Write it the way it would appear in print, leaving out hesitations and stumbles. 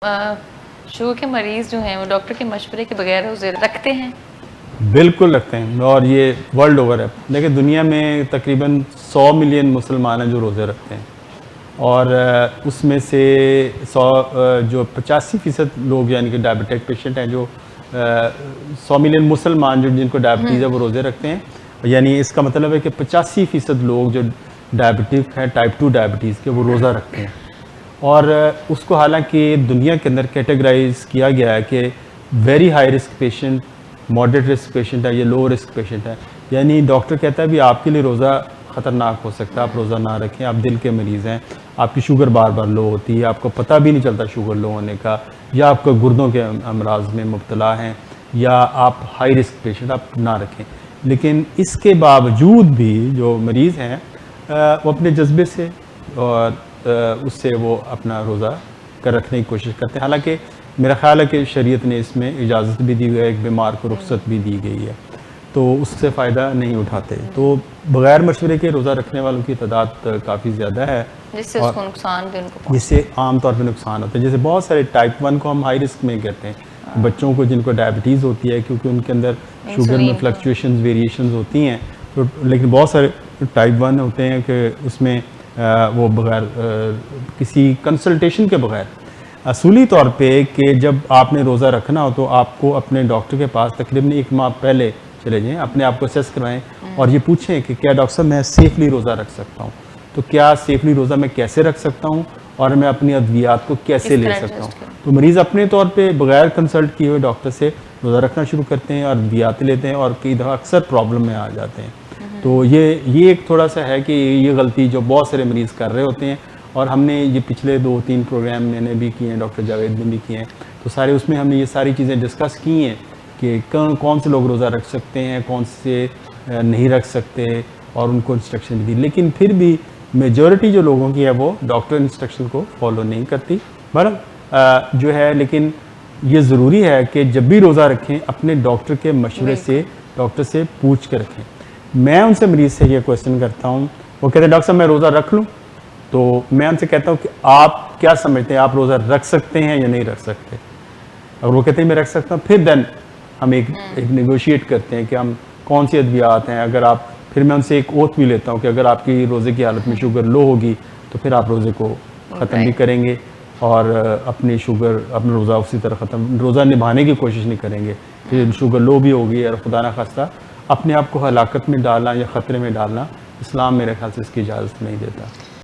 Sugar के मरीज़ जो हैं वो डॉक्टर के मशवरे के बगैर रोज़े रखते हैं? बिल्कुल रखते हैं और ये वर्ल्ड ओवर है। देखिए दुनिया में तकरीबन 100 मिलियन मुसलमान हैं जो रोज़े रखते हैं और उसमें से 100 जो 85% लोग यानी कि डायबिटिक पेशेंट हैं जो 100 मिलियन मुसलमान जो जिनको डायबिटीज़ है वो रोज़े रखते हैं। यानी इसका मतलब है कि 85% लोग जो डायबिटिक हैं टाइप 2 डायबिटीज़ के वो रोज़ा रखते हैं। और उसको हालांकि दुनिया के अंदर कैटेगराइज किया गया है कि very high risk patient, moderate risk patient है, ये लो रिस्क पेशेंट है। यानी डॉक्टर कहता है भी आपके लिए रोज़ा ख़तरनाक हो सकता है, आप रोज़ा ना रखें, आप दिल के मरीज़ हैं, आपकी शुगर बार बार लो होती है, आपको पता भी नहीं चलता शुगर लो होने का, या आपको गुर्दों के अमराज में मुब्तला हैं, या आप हाई रिस्क पेशेंट, आप ना रखें। लेकिन इसके बावजूद भी जो मरीज़ हैं वो अपने जज्बे से और उससे वो अपना रोज़ा कर रखने की कोशिश करते हैं। हालांकि मेरा ख़्याल है कि शरीयत ने इसमें इजाज़त भी दी हुई है, एक बीमार को रुख्सत भी दी गई है, तो उससे फ़ायदा नहीं उठाते। तो बग़ैर मशवरे के रोज़ा रखने वालों की तादाद काफ़ी ज़्यादा है, जिससे और उसको नुकसान भी उनको जिससे आम तौर पे नुकसान होता है। जैसे बहुत सारे टाइप 1 को हम हाई रिस्क में कहते हैं, बच्चों को जिनको डायबिटीज़ होती है क्योंकि उनके अंदर शुगर में फ्लक्चुएशंस वेरिएशंस होती हैं, तो लेकिन बहुत सारे टाइप 1 होते हैं कि उसमें वो बग़ैर किसी कंसल्टेशन के बग़ैर असूली तौर पे कि जब आपने रोज़ा रखना हो तो आपको अपने डॉक्टर के पास तकरीबन 1 माह पहले चले जाएँ, अपने आप को असेस करवाएं और ये पूछें कि क्या डॉक्टर साहब मैं सेफ़ली रोज़ा रख सकता हूँ, तो क्या सेफ़ली रोज़ा मैं कैसे रख सकता हूँ और मैं अपनी अद्वियात को कैसे ले सकता हूँ। तो मरीज़ अपने तौर पे बग़ैर कंसल्ट किए हुए डॉक्टर से रोज़ा रखना शुरू करते हैं और अद्वियात लेते हैं और कई दफ़ा अक्सर प्रॉब्लम में आ जाते हैं। तो ये एक थोड़ा सा है कि ये गलती जो बहुत सारे मरीज़ कर रहे होते हैं, और हमने ये पिछले 2-3 प्रोग्राम मैंने भी किए हैं, डॉक्टर जावेद ने भी किए हैं, तो सारे उसमें हमने ये सारी चीज़ें डिस्कस की हैं कि कौन से लोग रोज़ा रख सकते हैं, कौन से नहीं रख सकते, और उनको इंस्ट्रक्शन दी। लेकिन फिर भी मेजॉरिटी जो लोगों की है वो डॉक्टर इंस्ट्रक्शन को फॉलो नहीं करती। बहरहाल जो है, लेकिन ये ज़रूरी है कि जब भी रोज़ा रखें अपने डॉक्टर के मशवरे से, डॉक्टर से पूछ कर रखें। मैं उनसे मरीज़ से ये क्वेश्चन करता हूँ, वो कहते हैं डॉक्टर साहब मैं रोज़ा रख लूँ, तो मैं उनसे कहता हूँ कि आप क्या समझते हैं, आप रोज़ा रख सकते हैं या नहीं रख सकते। और वो कहते हैं मैं रख सकता हूँ, फिर देन हम एक नेगोशिएट करते हैं कि हम कौन सी अद्वियात हैं। अगर आप, फिर मैं उनसे एक ओथ भी लेता हूँ कि अगर आपकी रोज़े की हालत में शुगर लो होगी तो फिर आप रोज़े को ख़त्म भी करेंगे और अपनी शुगर, अपना रोज़ा उसी तरह ख़त्म, रोज़ा निभाने की कोशिश नहीं करेंगे। फिर शुगर लो भी होगी और खुदा ना खास्ता अपने आप को हलाकत में डालना या ख़तरे में डालना इस्लाम मेरे ख्याल से इसकी इजाज़त नहीं देता।